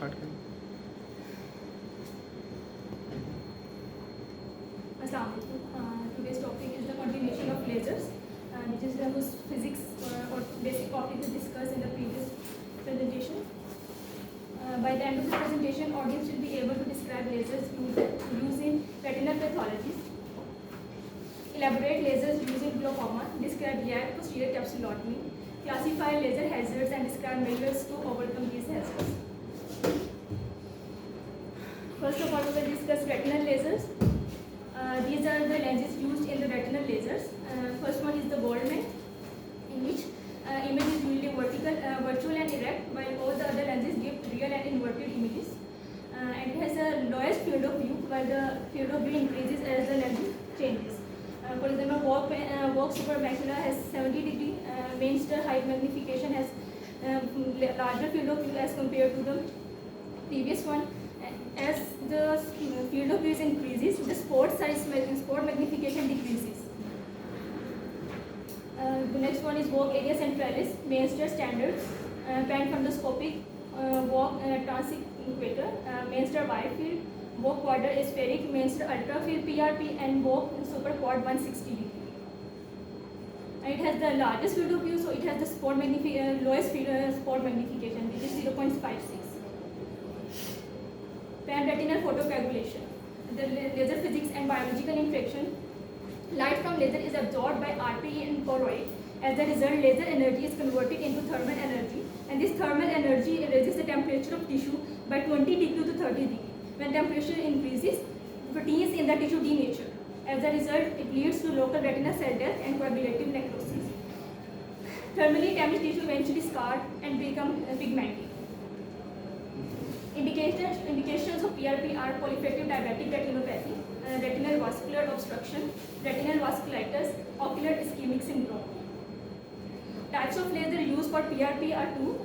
Start करें। Today's topic is the continuation of lasers, which is whose physics or basic topic is discussed in the previous presentation. By the end of the presentation, audience will be able to describe lasers used in retinal pathologies, elaborate lasers used in glaucoma, describe YAG posterior capsulotomy, classify laser hazards, and describe measures to overcome these hazards. First of all, we will discuss retinal lasers. These are the lenses used in the retinal lasers. First one is the Goldman, in which image is usually virtual and erect, while all the other lenses give real and inverted images. And it has a lowest field of view, while the field of view increases as the lens changes. For example, Vogue supermacula has 70-degree main star height magnification, has larger field of view as compared to the previous one. As the field of view increases, the spot magnification decreases. The next one is Vogue area centralis, main star standard, pan-fundoscopic, Vogue transequator, main star wide field, Vogue quadra aspheric, main star ultra field PRP, and Vogue super quad 160 degree. And it has the largest field of view, so it has the lowest spot magnification, which is 0.56. Pan-retinal photocoagulation, the laser physics and biological interaction. Light from laser is absorbed by RPE and choroid. As a result, laser energy is converted into thermal energy, and this thermal energy raises the temperature of tissue by 20 degree to 30 degree. When temperature increases, proteins in the tissue denature. As a result, it leads to local retinal cell death and coagulative necrosis. Thermally damaged tissue eventually scarred and become pigmented. Indications of PRP are proliferative diabetic retinopathy, retinal vascular obstruction, retinal vasculitis, ocular ischemic syndrome. Types of laser used for PRP are two.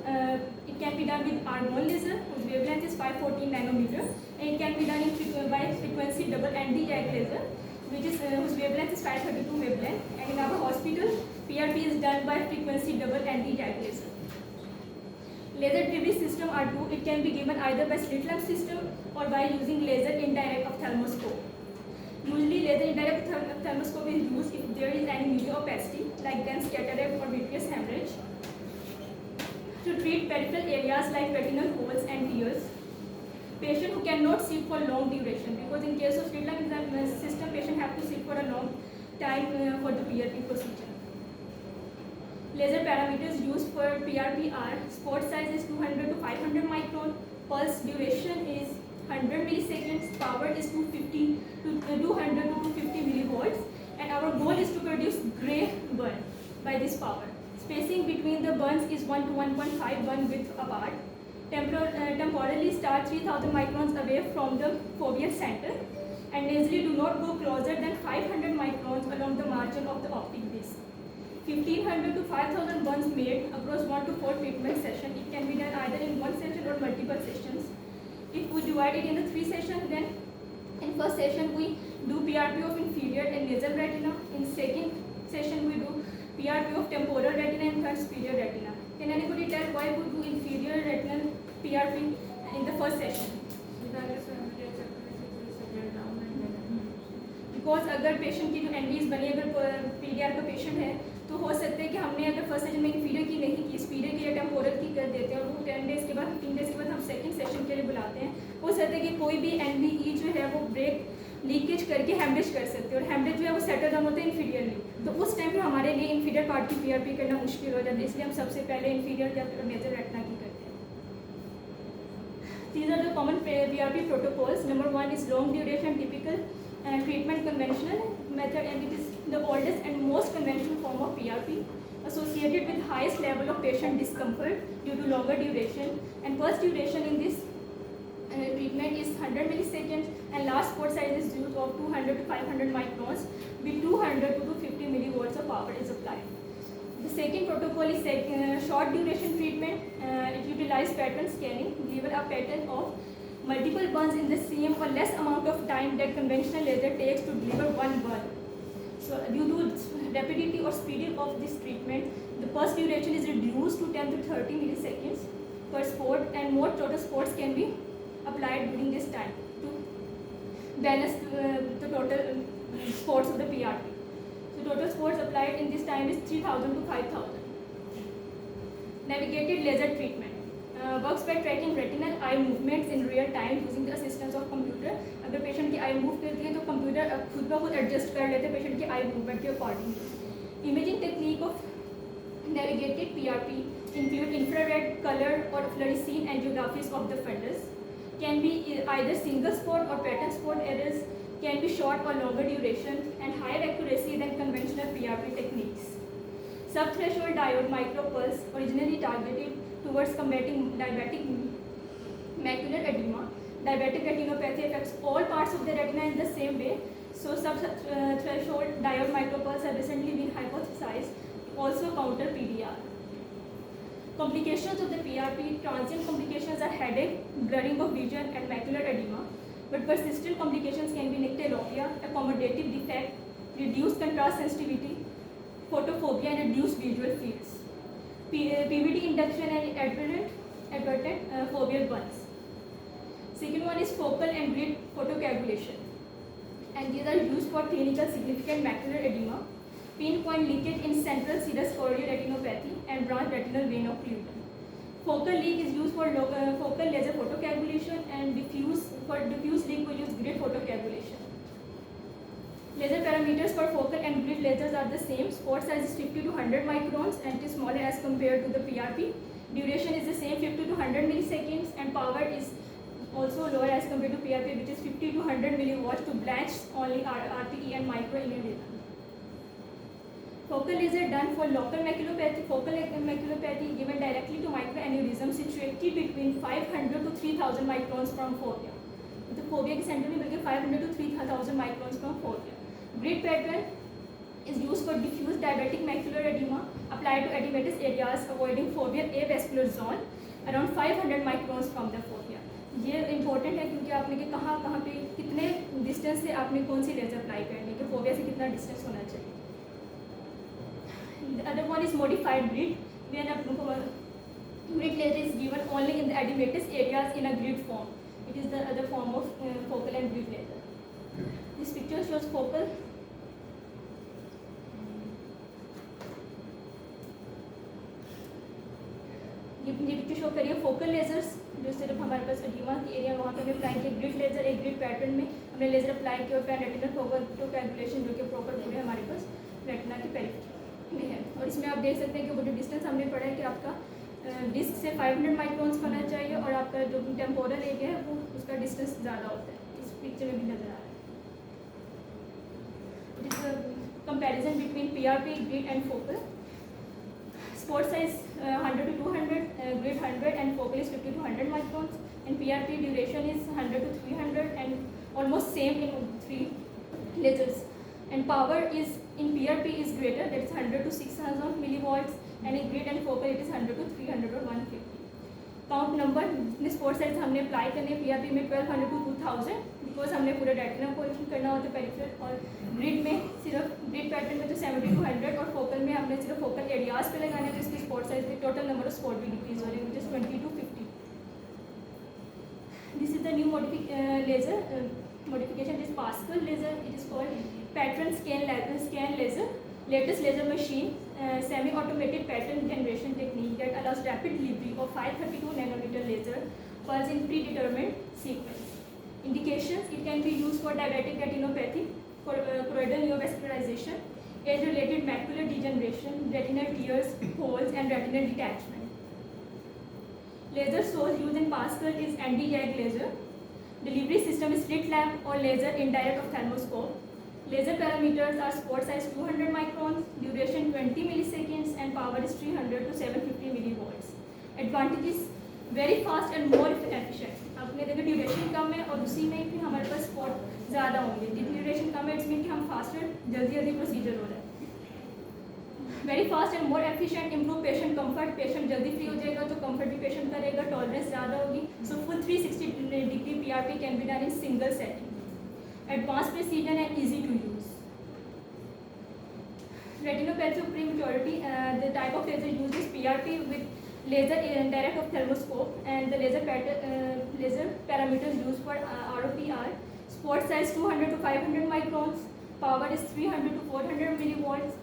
It can be done with argon laser, whose wavelength is 514 nanometer, and it can be done by frequency double anti-YAG laser, whose wavelength is 532 wavelength. And in our hospital, PRP is done by frequency double anti-YAG laser. Laser delivery system are two. It can be given either by slit lamp system or by using laser indirect ophthalmoscope. Usually, laser indirect ophthalmoscope is used if there is any media opacity like dense cataract or vitreous hemorrhage, to treat peripheral areas like retinal holes and tears. Patient who cannot sit for long duration, because in case of slit lamp system, patient have to sit for a long time for the PRP procedure. Laser parameters used for PRP are spot size is 200 to 500 micron, pulse duration is 100 milliseconds, power is 250 to 200 to 250 millivolts, and our goal is to produce gray burn by this power. Spacing between the burns is 1 to 1.5 burn width apart. Temporally start 3000 microns away from the foveal center, and nasally do not go closer than 500 microns along the margin of the optic disc. 1500 to 5000 burns made across 1 to 4 treatment sessions. It can be done either in one session or multiple sessions. If we divide it into 3 sessions, then in first session we do PRP of inferior and nasal retina. In second session we do PRP of temporal retina and third superior retina. Can anybody tell why we do inferior retinal PRP in the first session? Because अगर patient की जो envies बनी, अगर PDR का patient है, तो हो सकता है कि हमने अगर फर्स्ट सेशन में इंफीरियर की नहीं की, स्पीरियर की या टेम्पोरल की कर देते हैं, और वो 10 डेज के बाद 15 डेज के बाद हम सेकंड सेशन के लिए बुलाते हैं. हो सकता है कि कोई भी एनवीई जो है वो ब्रेक लीकेज करके हेमरेज कर सकते हैं, और हेमरेज जो है वो सेटल डाउन होता है इंफीरियरली. तो उस टाइम पर हमारे लिए इंफीरियर पार्ट की पीआरपी करना मुश्किल हो जाता है, इसलिए हम सबसे पहले इंफीरियर या मेजर रेटिना की करते हैं. These are the common PRP protocols. Number 1 is long duration typical treatment conventional method, and it is the oldest and most conventional form of PRP, associated with highest level of patient discomfort due to longer duration. And first duration in this treatment is 100 milliseconds, and last spot size is used of 200 to 500 microns with 200 to 250 millivolts of power is applied. The second protocol is short duration treatment. It utilizes pattern scanning, deliver a pattern of multiple burns in the same or less amount of time that conventional laser takes to deliver one burn. So due to rapidity or speed of this treatment, the pulse duration is reduced to 10 to 30 milliseconds. per sport, and more total sports can be applied during this time to balance the total sports of the PRP. So total sports applied in this time is 3000 to 5000. Navigated laser treatment works by tracking retinal eye movements in real time using the assistance of computer. अगर patient की I move करती है तो computer खुद ब खुद adjust कर लेते हैं पेशेंट की आई मूवमेंट के according. Imaging technique of navigated PRP include infrared, color or fluorescein angiographies of the fetus. Can be either single spot or pattern spot errors, can be short or longer duration and higher accuracy than conventional PRP techniques. Subthreshold diode micropulse, originally targeted towards combating diabetic macular edema. Diabetic retinopathy affects all parts of the retina in the same way. So subthreshold diode micropulse have recently been hypothesized to also counter PDR. Complications of the PRP, transient complications are headache, blurring of vision and macular edema, but persistent complications can be nyctalopia, accommodative defect, reduced contrast sensitivity, photophobia and reduced visual fields, PVD induction and advertent foveal buns. Second one is focal and grid photocoagulation, and these are used for clinical significant macular edema, pinpoint leakage in central serous choroidal retinopathy and branch retinal vein occlusion. Focal leak is used for focal laser photocoagulation, and diffuse leak we use grid photocoagulation. Laser parameters for focal and grid lasers are the same. Spot size is 50 to 100 microns and it is smaller as compared to the PRP. Duration is the same, 50 to 100 milliseconds, and power is also lower as compared to PRP, which is 50 to 100 milliwatts to blanch only RPE and microaneurysm. Focal laser done for local maculopathy, focal maculopathy given directly to microaneurysm situated between 500 to 3000 microns from fovea. The fovea के center में बल्कि 500 to 3000 microns from fovea. Grid pattern is used for diffuse diabetic macular edema applied to edematous areas avoiding foveal avascular zone around 500 microns from the fovea. ये important है क्योंकि आपने कि कहाँ पे कितने distance से आपने कौन सी laser apply करनी है कि fovea से कितना distance होना चाहिए. The other one is modified grid, where a grid laser is given only in the edematous areas in a grid form. It is the other form of focal and grid laser. This picture shows focal. ये picture show करिए focal ledgers जो सिर्फ हमारे पास oedema की area वहाँ पे हमने apply किया. ग्रिड लेजर एक ग्रिड पैटर्न में हमने लेजर अप्लाई किया और पैन रेटिनल फोटोकोएगुलेशन जो कि प्रॉपर पूरे हमारे पास रेटिना की पेरिफेरी में है. और इसमें आप देख सकते हैं कि वो जो डिस्टेंस हमने पढ़ा है कि आपका डिस्क से 500 माइक्रोन्स होना चाहिए और आपका जो टेम्पोरल एरिया है वो उसका डिस्टेंस ज़्यादा होता है. इस पिक्चर में भी नजर आ रहा है. It is comparison between PRP, grid and focal. Spot size 100 to 200, grid 100, and focal is 50 to 100 microns. And PRP duration is 100 to 300, and almost same in three lasers. And power is in PRP is greater, that is 100 to 6000 millivolts, and in grid and focal it is 100 to 300 or 150. Count number जितने spot size हमने apply करने हैं PRP में 1200 to 2000, because हमने पूरे retina को करना होता है पेरिफेरल. और ग्रिड में सिर्फ ग्रिड पैटर्न में तो 70 टू 100 और फोकल में हमने सिर्फ फोकल एरियाज पे लगाने तो इसकी स्पॉट साइज में टोटल नंबर ऑफ स्पॉट भी डिक्रीज हो रही है, which is 20 to 50. This is the new laser modification. This Pascal laser, it is called pattern scan laser, latest laser machine, semi-automated pattern generation technique that allows rapid delivery of 532 nanometer laser pulse in predetermined sequence. Indications: it can be used for diabetic retinopathy, for choroidal neovascularization, age-related macular degeneration, retinal tears, holes, and retinal detachment. Laser source used in Pascal is anti-YAG laser. Delivery system is slit lamp or laser indirect ophthalmoscope. Laser parameters are spot size 200 microns, duration 20 milliseconds, and power is 300 to 750 millivolts. Advantage is very fast and more efficient. आपने देखा duration कम है और उसी में फिर हमारे पास spot ज़्यादा होंगे. जितनी ड्यूरेशन कम है इसमें कि हम फास्टर जल्दी प्रोसीजर हो रहा है. Very fast and more efficient, improve patient comfort. Patient जल्दी फ्री हो जाएगा तो कंफर्ट भी पेशेंट करेगा, टॉलरेंस ज़्यादा होगी. So full 360 degree PRP can be done in single setting. Advance precision and easy to use. Retinopathy of prematurity, the type of laser used is PRP with laser direct ophthalmoscope, and the laser parameters used for ROP are spot size 200 to 500 microns, power is 300 to 400 millivolts,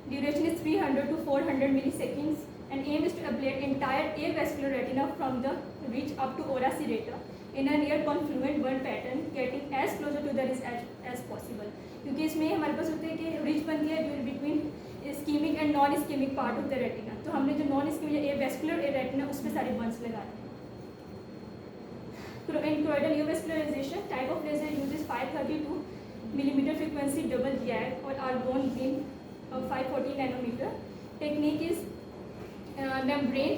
duration is 300 to 400 milliseconds, and aim is to ablate entire avascular retina from the reach up to ora serrata in a near confluent burn pattern, getting as closer to the ridge as possible. क्योंकि इसमें हमारे पास होते हैं कि ridge बनती है between ischaemic and non ischaemic part of the retina, तो हमने जो नॉन इस्कीमिक एवैस्कुलर रेटिना उस पर सारे बंस लगाए हैं. In choroidal neovascularization, type of laser uses 532 millimeter frequency double gag or argon beam of 540 nanometer. Technique is membrane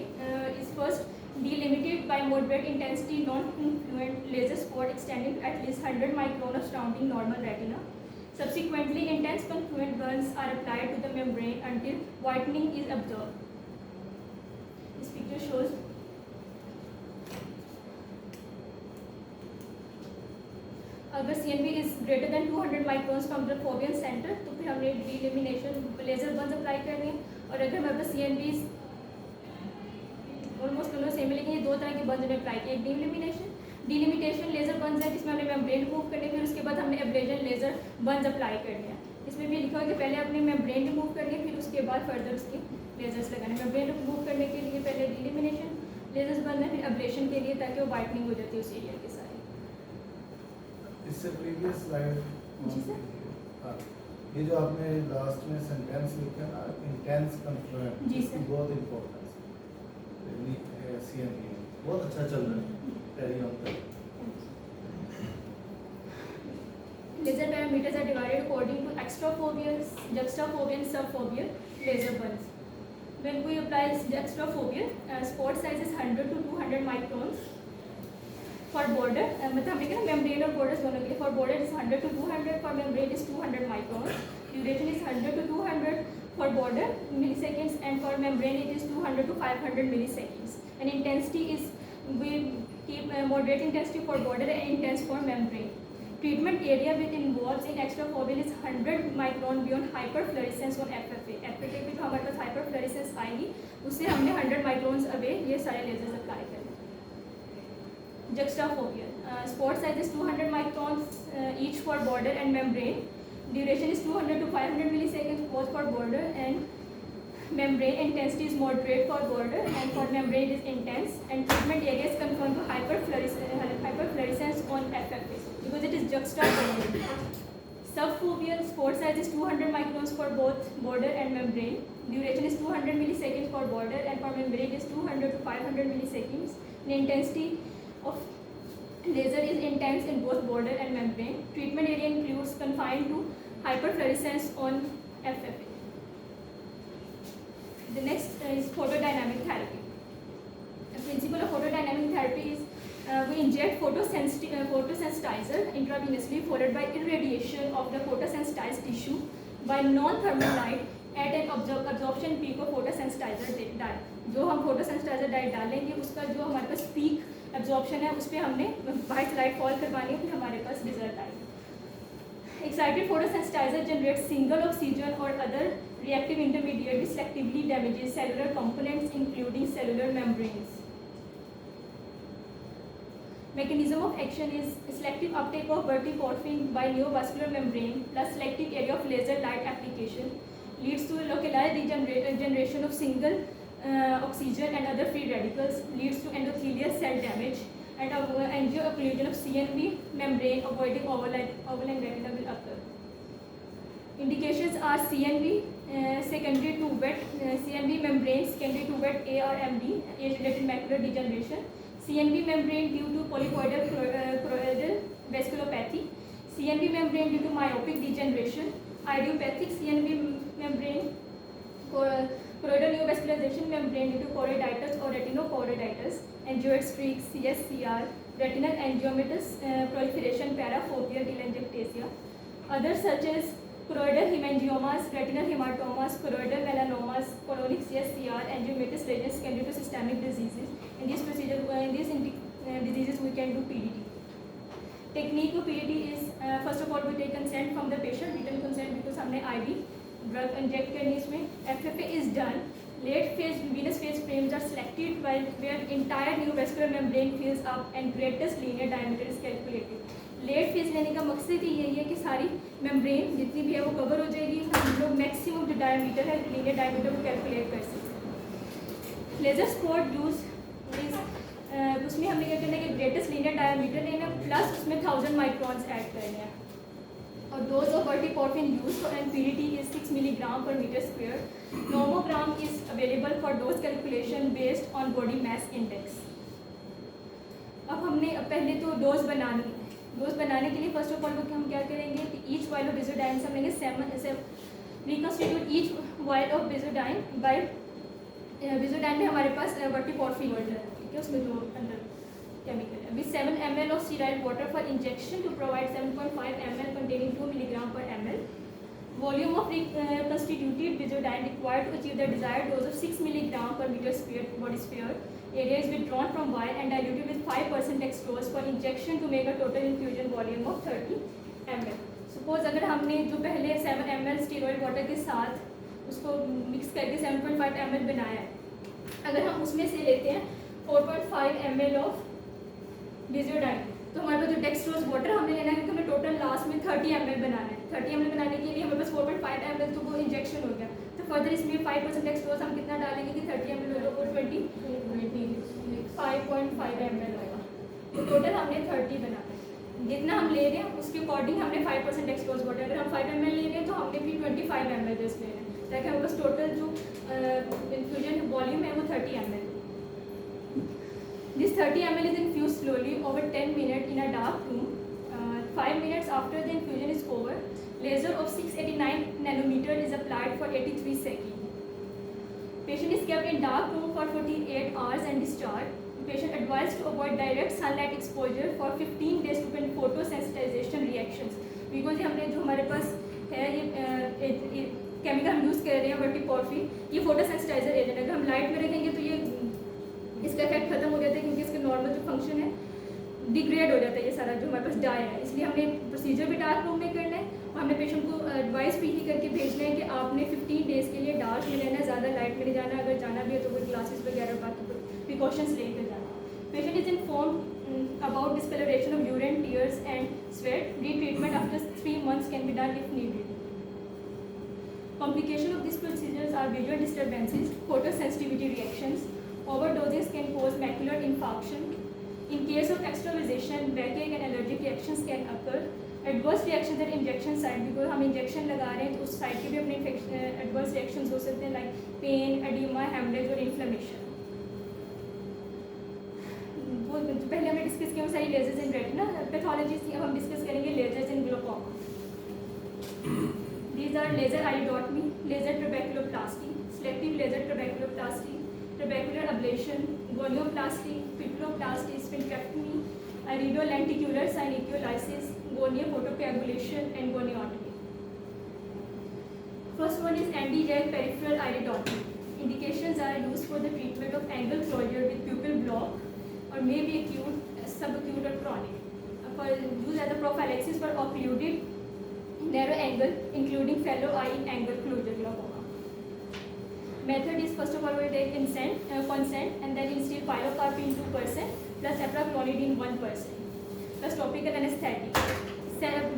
is first delimited by moderate intensity non-confluent laser spot extending to at least 100 micron of surrounding normal retina. Subsequently, intense confluent burns are applied to the membrane until whitening is observed. This picture shows अगर CNV is greater than 200 microns from the foveal center तो फिर हमने delimitation laser बंस apply करनी है. और अगर हमारे पास CNV almost दोनों सेम है, लेकिन ये दो तरह के बंस हमने अप्लाई किए. एक डिलिमिटेशन लेजर बंस है जिसमें हमने मेम्ब्रेन रिमूव करनी है, फिर उसके बाद हमने एब्रेजन लेजर बंस अप्लाई करनी है. इसमें भी लिखा है कि पहले अपने मेम्ब्रेन रिमूव करनी है, फिर उसके बाद फर्दर उसके लेजर्स लगाने. मेम्ब्रेन रिमूव करने के लिए पहले डिलिमिनेशन लेजर्स बंस है, फिर एब्रेशन के लिए ताकि वो वाइटनिंग हो जाती है उस एरिया के साथ. इससे प्रीवियस स्लाइड ये जो आपने लास्ट में सेंटेंस लिखा है ना, इंटेंस कन्फ्लुएंट, जी सर, बहुत इम्पोर्टेंट है. CNV बहुत अच्छा चल रहा है. कैरी ऑन करें. Laser parameters are divided according to extrafoveal, juxtafoveal, subfoveal laser burns. When we apply juxtafoveal, spot size is 100 to 200 microns. For border, मतलब हमने कहा membrane और borders दोनों के लिए. For border is 100 to 200, for membrane is 200 microns. Duration is 100 to 200 for border milliseconds, and for membrane it is 200 to 500 milliseconds. And intensity is we keep moderate intensity for border and intense for membrane. Treatment area which involves in extrafoveal is 100 micron beyond hyperfluorescence on FFA. FFA पे जो हमारे पास hyperfluorescence आएगी उससे हमने 100 microns away ये सारे lasers apply करने. Juxtafoveal, spot size is 200 microns each for border and membrane. Duration is 200 to 500 milliseconds both for border and membrane. Intensity is moderate for border and for membrane is intense. And treatment area is confined to hyperfluorescence on FFA because it is juxtafoveal. Subfoveal, spot size is 200 microns for both border and membrane. Duration is 200 milliseconds for border and for membrane is 200 to 500 milliseconds. And intensity of laser is intense in both border and membrane. Treatment area includes confined to hyperfluorescence on FFA. The next is photodynamic therapy. The principle of photodynamic therapy is we inject photosensitizer intravenously followed by irradiation of the photosensitized tissue by non-thermal light at an absorption peak of photosensitizer dye. जो हम photosensitizer dye डालेंगे उसका जो हमारे पास peak absorption है उस पर हमने white light fall करवानी है, फिर हमारे पास result आएगा. Excited photosensitizer generates single oxygen or other reactive intermediate which selectively damages cellular components including cellular membranes. Mechanism of action is selective uptake of vertiporfin by neovascular membrane plus selective area of laser light application leads to localized generation of single oxygen and other free radicals, leads to endothelial cell damage and angio-occlusion of CNV membrane, avoiding overlying retina will occur. Indications are CNV secondary to wet CNV membrane secondary to wet ARMD, age-related macular degeneration, CNV membrane due to polypoidal choroidal vasculopathy, CNV membrane due to myopic degeneration, idiopathic CNV membrane, choroidal neovascularization membrane due to choroiditis or retinochoroiditis, angioid streaks, CSCR, retinal angiomatous proliferation, parafoveal telangiectasia. Others such as choroidal hemangiomas, retinal hematomas, choroidal melanomas, choronic CSCR, angiomatous lesions can lead to systemic diseases. In these diseases we can do PDT. Technique of PDT is first of all we take consent from the patient, written consent because हमने IV drug inject करनी इसमें. FFA is done Late phase venous phase frames are selected while where entire neovascular membrane fills up and greatest linear diameter is calculated. Late phase लेने का मकसद ही यही है कि सारी मेम्ब्रेन जितनी भी है वो कवर हो जाएगी, हम लोग मैक्सिमम जो डायमीटर है लीनियर डायमीटर को कैलकुलेट कर सकते हैं. लेजर स्पोर्ट यूज इज उसमें हमने क्या करना है कि ग्रेटेस्ट लीनियर डायमीटर लेना प्लस उसमें 1000 माइक्रॉन्स ऐड करने हैं. और dose of verteporfin use for NPDT is 6 milligram per meter square. Nomogram is available for dose calculation based on body mass index. अब हमने पहले तो डोज बनानी है. डोज बनाने के लिए फर्स्ट ऑफ ऑल हम क्या करेंगे कि ईच वाइल ऑफ बेजोडाइन हम लेंगे 7 reconstitute each vial of Visudyne by Visudyne में हमारे पास वर्टिपोर्फिन है, ठीक है, उसमें जो अंदर केमिकल है. With 7 ml of sterile water for injection to provide 7.5 ml containing 2 milligram per ml. Volume of reconstituted bezodyne required to achieve the desired dose of 6 milligram per meter square body sphere. Area is withdrawn from vial and diluted with 5% dextrose for injection to make a total infusion volume of 30 ml. Suppose अगर हमने जो पहले 7 ml steroid water के साथ उसको mix करके 7.5 ml बनाया है, अगर हम उसमें से लेते हैं 4.5 ml ऑफ बेजोडाइन तो हमारे पास जो डेक्सट्रोज वाटर हमने लेना है क्योंकि हमें टोटल लास्ट में 30 ml बनाना है. 30 ml बनाने के लिए हमारे पास 4.5 ml तो वो इंजेक्शन हो गया. तो फर्दर इसमें 5% डेक्सट्रोज हम कितना डालेंगे कि 30 ml होगा वो 5.5 ml होगा. तो टोटल हमने 30 बनाना है. जितना हम ले रहे हैं उसके अकॉर्डिंग हमने 5% डेक्सट्रोज वाटर, अगर हम 5 ml ले रहे हैं तो हमने फिर 25 ml जस्ट ले रहे हैं ताकि हमारे पास टोटल जो इन्फ्यूजन वॉल्यूम है वो 30 ml. This 30 ml is infused slowly over 10 minutes in a dark room. 5 minutes after the infusion is over, laser of 689 nanometer is applied for 83 seconds. Patient is kept in dark room for 48 hours and discharged. Patient advised to avoid direct sunlight exposure for 15 days to prevent photosensitization reactions. Because हमने जो हमारे पास है ये chemical हम use कर रहे हैं वर्टिपोर्फिन, ये फोटोसेंसिटाइजर एजेंट है. अगर हम लाइट में रखेंगे तो ये इसका इफेक्ट खत्म हो जाता है क्योंकि इसका नॉर्मल जो फंक्शन है डिग्रेड हो जाता है ये सारा जो हमारे पास डाई है. इसलिए हमने प्रोसीजर भी डार्क रूम में करना है और हमने पेशेंट को एडवाइस भी ही करके भेजना है कि आपने 15 डेज़ के लिए डार्क में रहना है, ज़्यादा लाइट में नहीं जाना. अगर जाना भी है तो कोई ग्लासेस वगैरह बाकी प्रिकॉशंस लेकर जाना. Patient is inform about discoloration of urine, tears and sweat. Re-treatment after 3 months can be done if needed. Complications of these procedures are visual disturbances, photosensitivity reactions. Overdoses can cause macular infarction. In case of extravasation, backache and allergic reactions can occur. Adverse reactions at injection site, because हम injection लगा रहे हैं तो उस side के भी अपने adverse reactions हो सकते हैं लाइक पेन, एडिमा, हेमरेज और इन्फ्लेमेशन. वो पहले हमने डिस्कस किया सारी लेजर्स इन रेटिना पैथोलॉजीज थी. अब हम डिस्कस करेंगे lasers in glaucoma. These are laser iridotomy, laser trabeculoplasty, selective laser trabeculoplasty, trabecular ablation, gonioplasty, pupilloplasty, sphincterectomy, iridolenticular synecholysis, gonia photocoagulation, and goniotomy. First one is anti-jag peripheral iridotomy. Indications are used for the treatment of angle closure with pupil block or may be acute, subacute, or chronic. For use as a prophylaxis for occluded narrow angle including fellow eye angle closure glaucoma. Method is first of all we take consent and then instill pilocarpine 2% plus apraclonidine 1% plus topical anesthetic.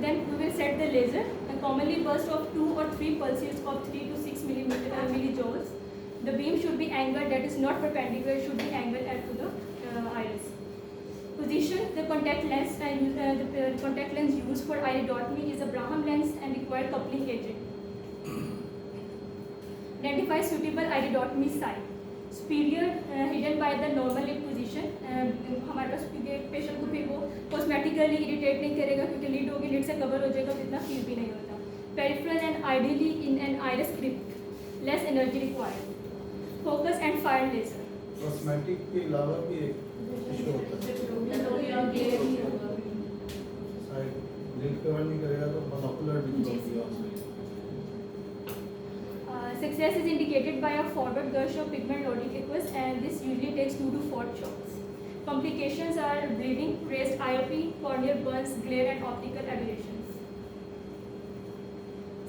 Then we will set the laser and commonly burst of 2 or 3 pulses of 3 to 6 millijoules. The beam should be angled, that is not perpendicular, it should be angled at to the iris. Position, the contact lens the contact lens used for iridotomy is a Braham lens and require coupling agent. Identify suitable iridotomy site. Superior hidden by the normal lid position. हमारे पास क्योंकि patient को फिर वो cosmetically irritate नहीं करेगा क्योंकि lid होगी, lid से कवर हो जाएगा, जितना फील भी नहीं होता. Peripheral and ideally in an iris crypt. Less energy required. Focus and fire laser. Cosmetic के अलावा भी एक इशू होता है. लिड कवर नहीं करेगा तो monocular diplopia. Success is indicated by a forward gush of pigment loading aqueous and this usually takes 2 to 4 shots. Complications are bleeding, raised IOP, corneal burns, glare and optical aberrations.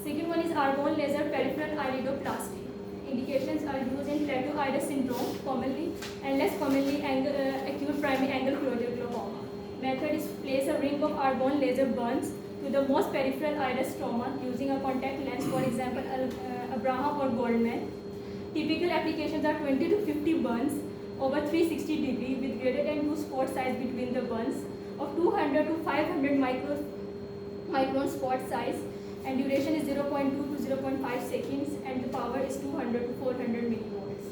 Second one is argon laser peripheral iridoplasty. Indications are used in plateau iris syndrome commonly and less commonly acute primary angle closure glaucoma. Method is place a ring of argon laser burns to the most peripheral iris stroma using a contact lens, for example, Abraham or Goldman. Typical applications are 20 to 50 burns over 360 degree with greater than 2 spot size between the burns of 200 to 500 micron spot size, and duration is 0.2 to 0.5 seconds, and the power is 200 to 400 millivolts.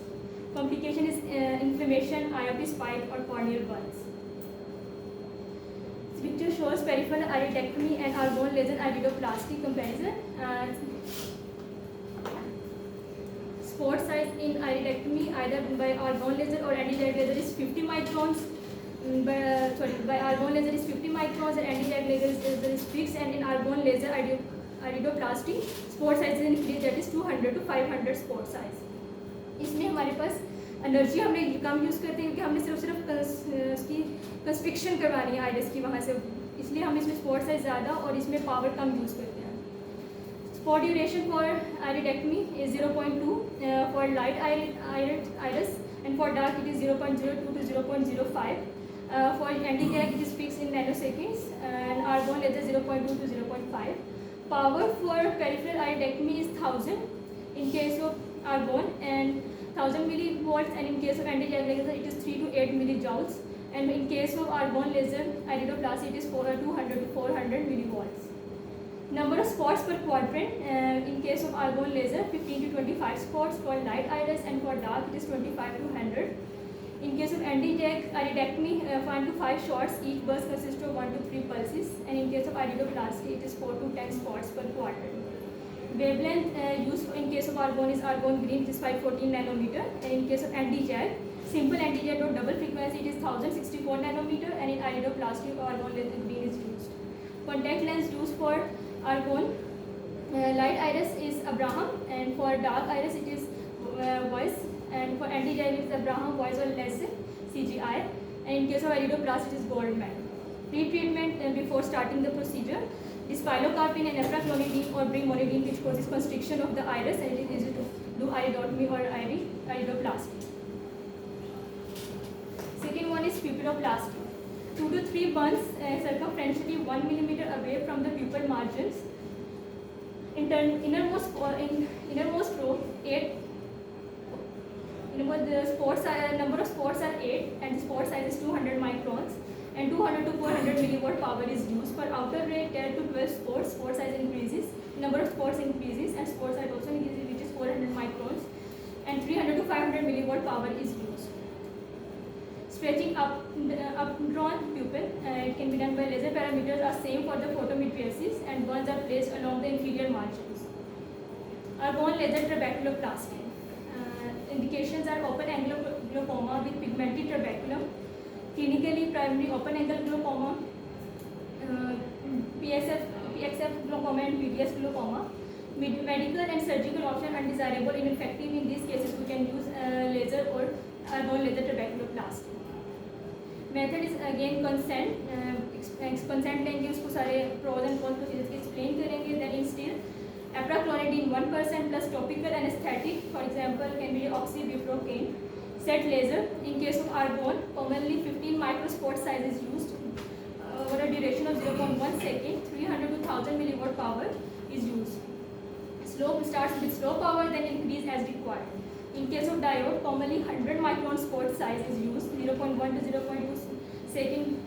Complication is inflammation, IOP spike or corneal burns. This picture shows peripheral iridectomy and argon laser iridoplasty comparison. Spot size in iridectomy either by argon laser or anti-lag laser is 50 microns. By argon laser is 50 microns and anti-lag laser is fixed, and in argon laser iridoplasty spot size is increased, that is 200 to 500 spot size. इसमें हमारे पास energy हमने कम use करते हैं क्योंकि हमने सिर्फ उसकी constriction करवानी है आइरिस की वहाँ से, इसलिए हम इसमें स्पॉट साइज ज़्यादा और इसमें पावर कम यूज़ करते हैं. Spot duration for iridectomy is 0.2 for light iris, and for dark it is 0.02 to 0.05. For anti-lag it is fixed in nanoseconds, and argon laser 0.2 to 0.5. Power for peripheral iridectomy is 1000 in case of argon and 1000 millivolts, and in case of anti-lag laser it is 3 to 8 millijoules, and in case of argon laser iridoplasty it is 200 to 400 millivolts. Number of spots per quadrant, in case of argon laser 15 to 25 spots for light iris, and for dark it is 25 to 100. In case of anti-lag iridectomy, 1 to 5 shots, each burst consists of 1 to 3 pulses, and in case of iridoplasty it is 4 to 10 spots per quadrant. Wavelength used in case of argon is argon green, it is 514 nanometer, and in case of anti-lag, simple anti-lag or double frequency it is 1064 nanometer, and in iridoplasty argon laser green is used. Contact lens used for argon light iris is Abraham, and for dark iris it is Weiss, and for anti-lag it is Abraham, Weiss or less CGI, and in case of iridoplasty it is Goldman. Pre-treatment before starting the procedure is pilocarpine and ephraclonidine or brimonidine, which causes constriction of the iris, and it is easy to do iridotomy or iridoplasty. Second one is pupilloplasty. 2 to 3 burns circumferentially 1 millimeter away from the pupil margins. Innermost row 8. Number of spots are 8, and the spot size is 200 microns, and 200 to 400 milliwatt power is used. For outer ray 10 to 12 spots, spot size increases, number of spots increases, and spot size also increases, which is 400 microns, and 300 to 500 milliwatt power is used. Stretching up-drawn pupil, it can be done by laser. Parameters are same for the photometriasis, and burns are placed along the inferior margins. Argon laser trabeculoplasty. Indications are open angle glaucoma with pigmented trabeculum, clinically primary open angle glaucoma, PXF glaucoma and PDS glaucoma. Medical and surgical option undesirable and effective. In these cases we can use laser or argon laser trabeculoplasty. Method is again consent. Consent लेंगे, उसको सारे pros and cons procedures के explain करेंगे. Then instill ephraclonidine 1% plus topical anesthetic, for example can be oxybupropion. Set laser. In case of argon, commonly 15 microspot size is used over a duration of 0.1 second. 300 to 1000 milliwatt power is used. Slope starts with slow power, then increase as required. In case of diode, commonly 100 micron spot size is used, 0.1 to 0.2 second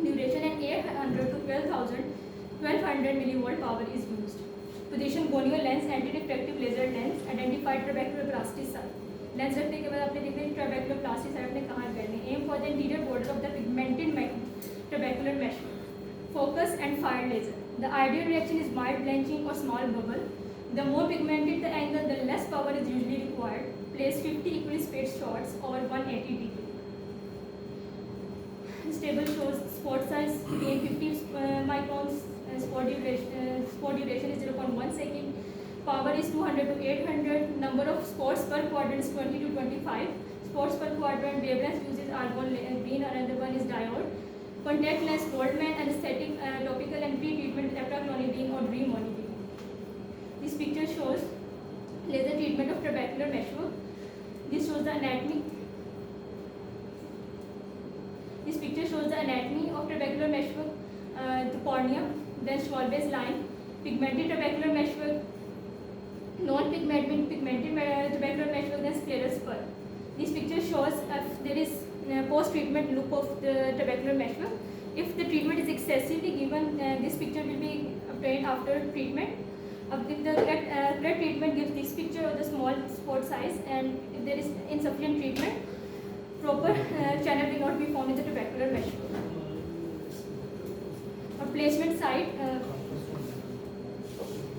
duration, and 800 to 1200 milliwatt power is used. Position gonio lens, anti-refractive laser lens, identified trabeculoplasty site. Lens रखने के बाद आपने देखना है trabeculoplasty site आपने कहाँ करनी है. Aim for the interior border of the pigmented trabecular mesh. Focus and fire laser. The ideal reaction is mild blanching or small bubble. The more pigmented the angle, the less power is usually required. Place 50 equally spaced shots over 180 degree. This table shows spot size again 50 microns. Spot duration is 0.1 second. Power is 200 to 800. Number of spots per quadrant is 20 to 25. Spots per quadrant. Wavelength uses argon green. Another one is diode. Contact lens Goldman, anesthetic, topical and pre-treatment ephraclonidine or brimonidine. This picture shows laser treatment of trabecular meshwork. This shows the anatomy. This picture shows the anatomy of trabecular meshwork, the cornea, then Schwalbe's line, pigmented trabecular meshwork, non-pigmented trabecular meshwork, then scleral spur. This picture shows if there is post-treatment look of the trabecular meshwork. If the treatment is excessively given, this picture will be obtained after treatment. If the correct treatment gives this picture of the small spot size, and if there is insufficient treatment, proper channel will not be found in the trabecular meshwork. और placement side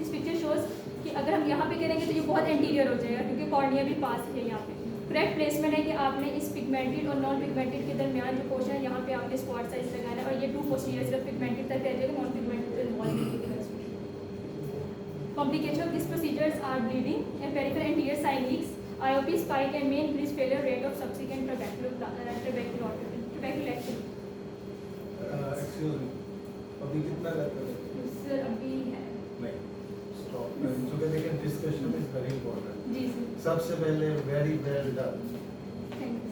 इस picture shows कि अगर हम यहाँ पे करेंगे तो ये बहुत एंटीरियर हो जाएगा क्योंकि कॉर्निया भी पास है यहाँ पे. करेक्ट प्लेसमेंट है कि आपने इस पिगमेंटेड और नॉन पिगमेंटेड के दरमियान जो पोर्शन है यहाँ पे आपने स्पॉट साइज लगाना है और ये टू पोस्टीरियर सिर्फ पिगमेंटेड तक रह जाएगा, नॉन पिगमेंटेड तो इन्वॉल्व नहीं होगा. Complications of these procedures are bleeding and peripheral anterior side leaks, IOP spike, and may increase failure rate of subsequent trabeculectomy. Excuse me, अभी कितना रहता है? सर अभी है नहीं, स्टॉप. क्योंकि लेकिन डिस्कशन इज वेरी इंपॉर्टेंट. जी सर. सबसे पहले very well done. Thank you.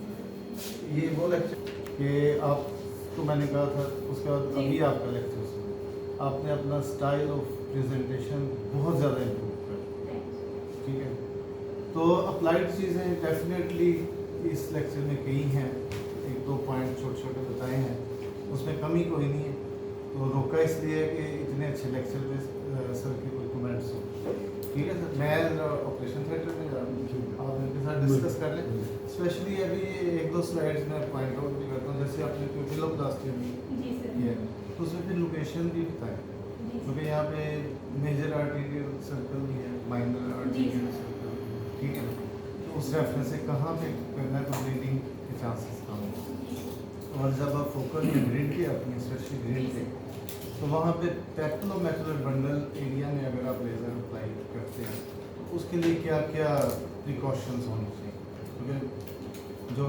ये वो लेक्चर कि आपको मैंने कहा था, उसके बाद जी. अभी आपका लेक्चर सुना, आपने अपना स्टाइल ऑफ प्रेजेंटेशन बहुत ज़्यादा इम्प्रूव कर. ठीक है, तो अप्लाइड चीज़ें डेफिनेटली इस लेक्चर में कई हैं, एक दो पॉइंट छोटे छोटे बताए हैं, उसमें कमी कोई नहीं है. तो रोका इसलिए है कि इतने अच्छे लेक्चर में सर के कोई कमेंट्स हो. ठीक है सर, मैं ऑपरेशन थिएटर में जा रहा हूँ, आप इनके साथ डिस्कस कर लें. स्पेशली अभी एक दो स्लाइड्स में पॉइंट आउट भी करता हूँ, जैसे आपने कोई फिलोप्लास्टी हुई जी सर. है तो उसमें फिर लोकेशन भी बताएं, क्योंकि यहाँ पे मेजर आर्टीरियल सर्कल भी है, माइनर आर्टीरियल सर्कल. ठीक है, तो उस रेफरेंस से कहाँ पे करना है तो ब्लीडिंग के चांसेस कम हैं. और जब आप फोकल में ग्रिड की आती हैं, स्पेशली ग्रिड पे, तो वहाँ पे पैपिलोमैकुलर बंडल एरिया में अगर आप लेज़र अप्लाई करते हैं तो उसके लिए क्या क्या प्रिकॉशंस होने चाहिए? क्योंकि जो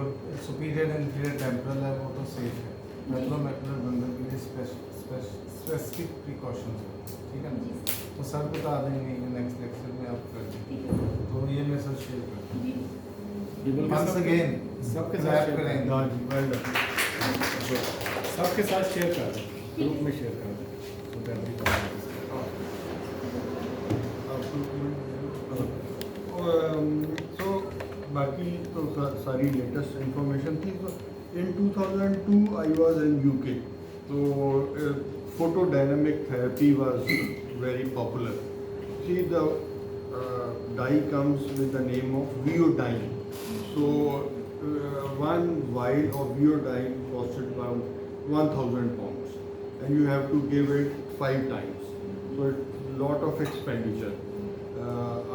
सुपीरियर एंड इंफीरियर टेम्पोरल है वो तो सेफ है, पैपिलोमैकुलर बंडल के लिए स्पेसिफिक प्रिकॉशंस हैं. ठीक है ना, तो सर बता देंगे नेक्स्ट लेक्चर में आप कर देंगे, तो ये मैसेज शेयर कर दें. वंस अगेन सबके clap साथ करेंगे. हाँ जी, well done. सबके साथ शेयर कर दें, ग्रुप में शेयर कर दें. So that we can तो बाकी तो सारी लेटेस्ट इंफॉर्मेशन थी. तो इन 2002 आई वाज इन यूके, तो photo dynamic therapy was very popular. See the dye comes with the name of Viodyne. So one vial of Viodyne costed about 1,000 pounds, and you have to give it 5 times. So it's a lot of expenditure.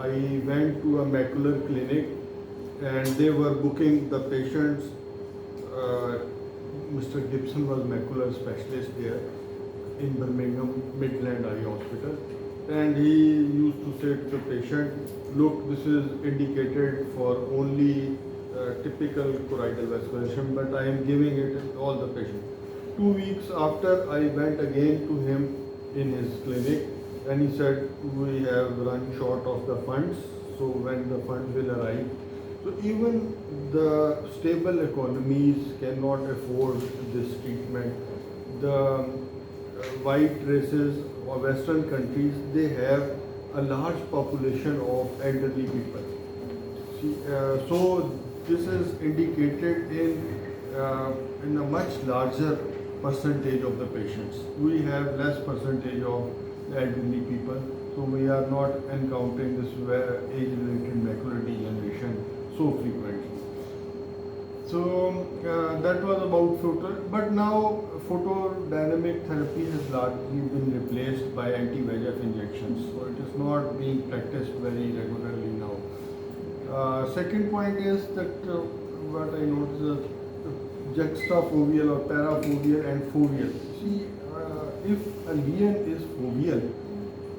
I went to a macular clinic, and they were booking the patients. Mr. Gibson was macular specialist there in Birmingham Midland Eye Hospital, and he used to say to the patient, look, this is indicated for only typical choroidal vascularization, but I am giving it to all the patients. 2 weeks after, I went again to him in his clinic, and he said, we have run short of the funds, so when the funds will arrive. So even the stable economies cannot afford this treatment. The white races or Western countries, they have a large population of elderly people. See, so this is indicated in a much larger percentage of the patients. We have less percentage of elderly people, so we are not encountering this age-related macular degeneration so frequently. So that was about photo, but now photodynamic therapy has largely been replaced by anti-VEGF injections, so it is not being practiced very regularly now. Second point is that what I noticed is juxtafoveal or parafoveal and foveal. See, if a lesion is foveal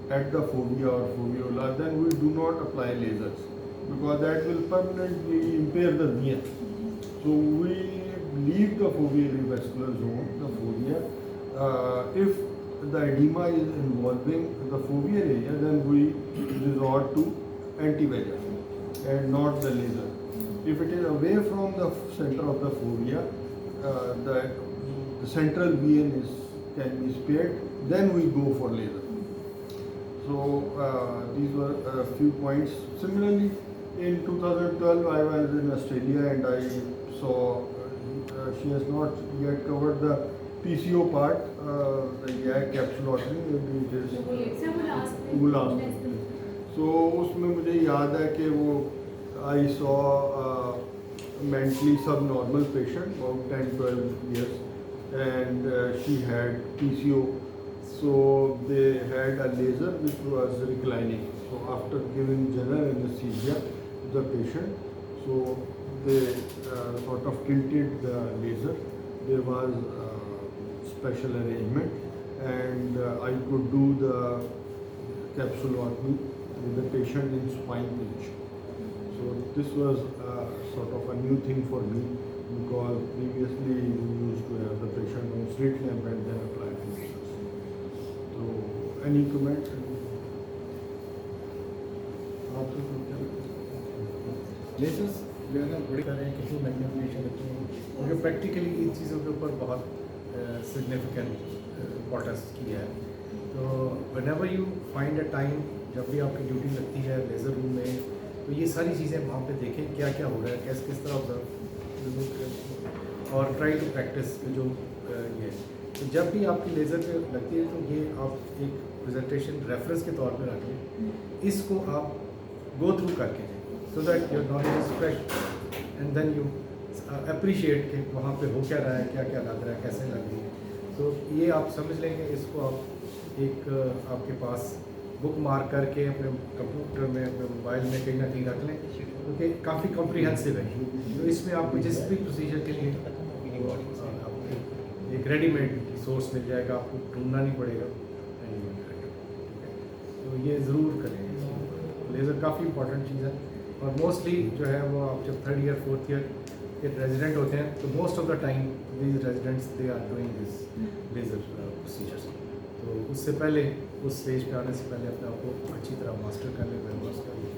at the fovea or foveola, then we do not apply lasers because that will permanently impair the vision. So we leave the foveal vascular zone, the fovea. If the edema is involving the foveal area, then we resort to anti-VEGF. and not the laser. If it is away from the center of the fovea, the central vein can be spared, then we go for laser. So these were a few points. Similarly, in 2012 I was in Australia and I saw she has not yet covered the PCO part, the YAG capsulotomy, maybe it is वो last में. So उसमें मुझे याद है कि वो I saw mentally subnormal patient about 10-12 years and she had PCO. So they had a laser which was reclining. So after giving general anesthesia to the patient, so they sort of tilted the laser. There was special arrangement and I could do the capsulotomy with the patient in spine position. So this was sort of a new thing for me because previously we used to have the patient on straight lamp and then apply lasers. So any comment? Lessors जो है ना बड़ी तरह किसी magnification होती हैं क्योंकि practically इन चीज़ों के ऊपर बहुत सिग्निफिकेंट इम्पोर्टेंस की है. तो whenever you find a time, जब भी आपकी ड्यूटी लगती है लेज़र रूम में, तो ये सारी चीज़ें वहाँ पे देखें क्या क्या हो रहा है, किस तरह ऑब्जर्व और ट्राई टू प्रैक्टिस जो ये. तो जब भी आपकी लेज़र पे लगती है तो ये आप एक प्रेजेंटेशन रेफरेंस के तौर पे रख लें, इसको आप गो थ्रू करके so that your knowledge is fresh and then you appreciate कि वहाँ पे हो क्या रहा है, क्या क्या लग रहा है, कैसे लग रही है. तो ये आप समझ लेंगे, इसको आप एक आपके पास बुक मार्क करके अपने कंप्यूटर में, अपने मोबाइल में कहीं ना कहीं रख लें क्योंकि काफ़ी कॉम्प्रिहेंसिव है. तो इसमें आपको जिस भी प्रोसीजर के लिए आपको एक रेडीमेड सोर्स मिल जाएगा, आपको ढूंढना नहीं पड़ेगा. तो ये ज़रूर करें. लेज़र काफ़ी इंपॉर्टेंट चीज़ है और मोस्टली जो है वो आप जब 3rd ईयर 4th ईयर के रेजिडेंट होते हैं तो most of the time these residents they are doing this laser procedures. तो उससे पहले उस स्टेज पे आने से पहले अपने आप को अच्छी तरह मास्टर कर लें, वेल कर लें.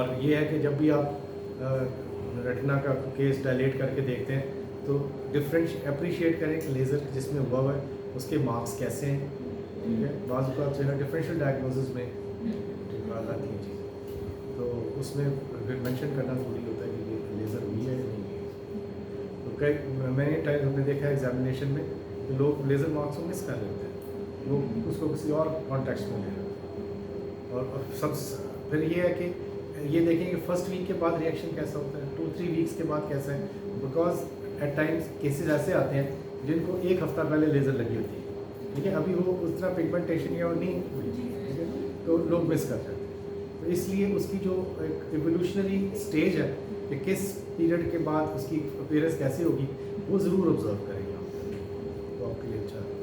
और ये है कि जब भी आप रेटिना का केस डायलेट करके देखते हैं तो डिफरेंट अप्रिशिएट करें कि लेज़र जिसमें हुआ हुआ है उसके मार्क्स कैसे हैं. ठीक है, बाज़ का जो है डिफरेंशियल डायग्नोसिस में आती है चीज़, तो उसमें फिर मेंशन करना ज़रूरी होता है कि ये लेज़र हुई है या नहीं हुई है. तो कई मैंने टाइम हमने देखा है एग्जामिनेशन में कि लोग लेज़र मार्क्स को मिस कर लेते हैं, लोग उसको किसी और कॉन्टेक्स्ट में ले रहे हैं. और सब फिर ये है कि ये देखें कि फर्स्ट वीक के बाद रिएक्शन कैसा होता है, 2-3 वीक्स के बाद कैसा है. बिकॉज एट टाइम्स केसेस ऐसे आते हैं जिनको 1 हफ्ता पहले लेज़र लगी होती है. ठीक है, अभी वो उस तरह पिगमेंटेशन या नहीं हुई, ठीक है, तो लोग मिस कर जाते हैं. तो इसलिए उसकी जो एक इवोल्यूशनरी स्टेज है कि किस पीरियड के बाद उसकी अपीयरेंस कैसी होगी वो ज़रूर ऑब्जर्व करेंगे आप, तो आपके लिए अच्छा है.